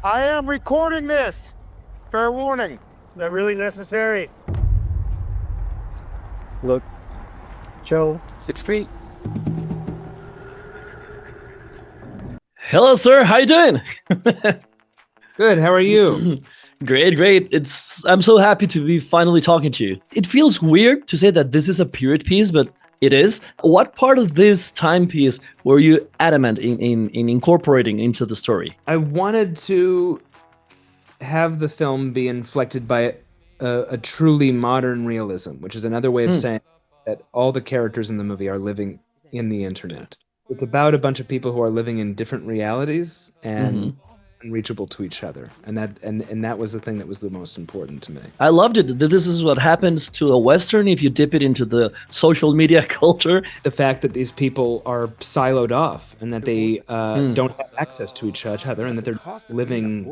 I am recording this. Fair warning. Is that really necessary? Look, Joe. 6 feet. Hello, sir. How you doing? Good. How are you? Great. I'm so happy to be finally talking to you. It feels weird to say that this is a period piece, but it is. What part of this timepiece were you adamant in incorporating into the story? I wanted to have the film be inflected by a truly modern realism, which is another way of saying that all the characters in the movie are living in the internet. It's about a bunch of people who are living in different realities and unreachable to each other, and that was the thing that was the most important to me. I loved it. This is what happens to a Western if you dip it into the social media culture. The fact that these people are siloed off and that they don't have access to each other and that they're living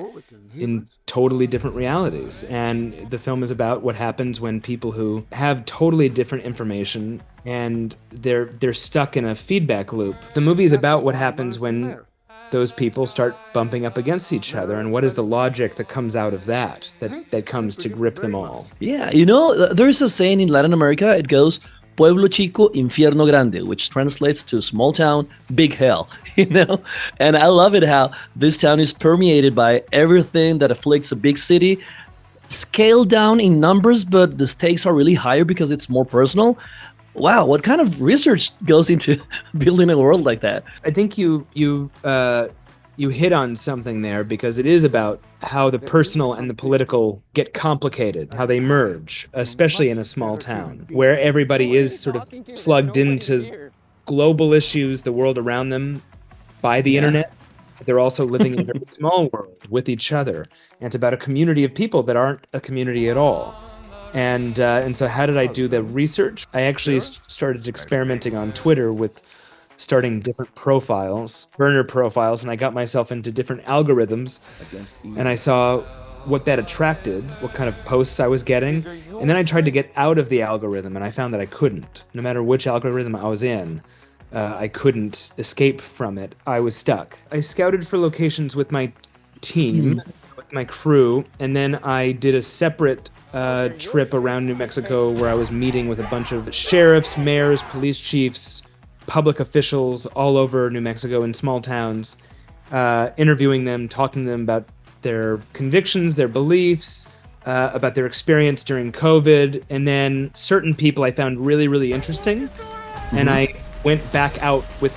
in totally different realities. And the film is about what happens when people who have totally different information and they're stuck in a feedback loop. The movie is about what happens when those people start bumping up against each other, and what is the logic that comes out of that comes to grip them all. Yeah, there's a saying in Latin America, it goes, Pueblo chico, infierno grande, which translates to small town, big hell, And I love it how this town is permeated by everything that afflicts a big city, scaled down in numbers, but the stakes are really higher because it's more personal. Wow, what kind of research goes into building a world like that? I think you hit on something there, because it is about how the personal and the political get complicated, how they merge, especially in a small town where everybody is sort of plugged into global issues, the world around them, by the internet. They're also living in a very small world with each other. And it's about a community of people that aren't a community at all. And so how did I do the research? I actually started experimenting on Twitter with starting different profiles, burner profiles, and I got myself into different algorithms, and I saw what that attracted, what kind of posts I was getting, and then I tried to get out of the algorithm, and I found that I couldn't. No matter which algorithm I was in, I couldn't escape from it. I was stuck. I scouted for locations with my team, with my crew, and then I did a separate trip around New Mexico where I was meeting with a bunch of sheriffs, mayors, police chiefs, public officials all over New Mexico in small towns, interviewing them, talking to them about their convictions, their beliefs, about their experience during COVID, and then certain people I found really, really interesting, and I went back out with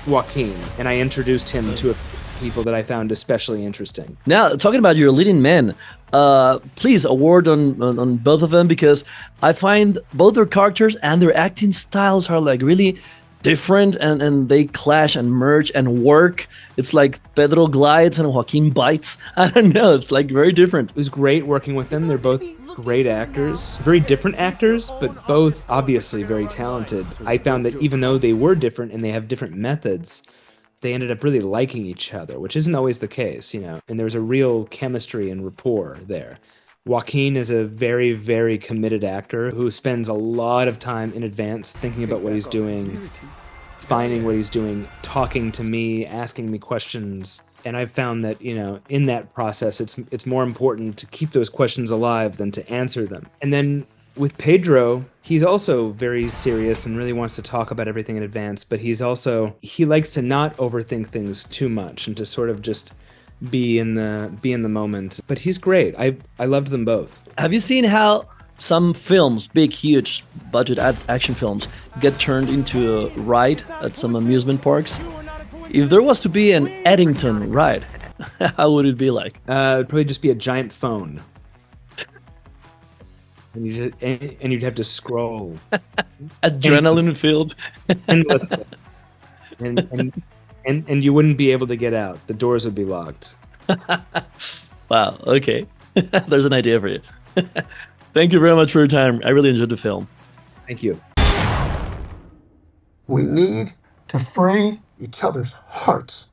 Joaquín, and I introduced him to people that I found especially interesting. Now, talking about your leading men, please award on both of them, because I find both their characters and their acting styles are like really different, and they clash and merge and work. It's like Pedro glides and Joaquin bites. I don't know, it's like very different. It was great working with them. They're both great actors, very different actors, but both obviously very talented. I found that even though they were different and they have different methods, they ended up really liking each other, which isn't always the case, and there was a real chemistry and rapport there. Joaquin is a very, very committed actor who spends a lot of time in advance thinking about what he's doing, finding what he's doing, talking to me, asking me questions. And I've found that, in that process, it's more important to keep those questions alive than to answer them. And then with Pedro, he's also very serious and really wants to talk about everything in advance, but he likes to not overthink things too much and to sort of just be in the moment. But he's great. I loved them both. Have you seen how some films, big, huge budget action films, get turned into a ride at some amusement parks? If there was to be an Eddington ride, how would it be like? It'd probably just be a giant phone. And you'd have to scroll. Adrenaline filled. Endlessly. And you wouldn't be able to get out. The doors would be locked. Wow, okay. There's an idea for you. Thank you very much for your time. I really enjoyed the film. Thank you. We need to free each other's hearts.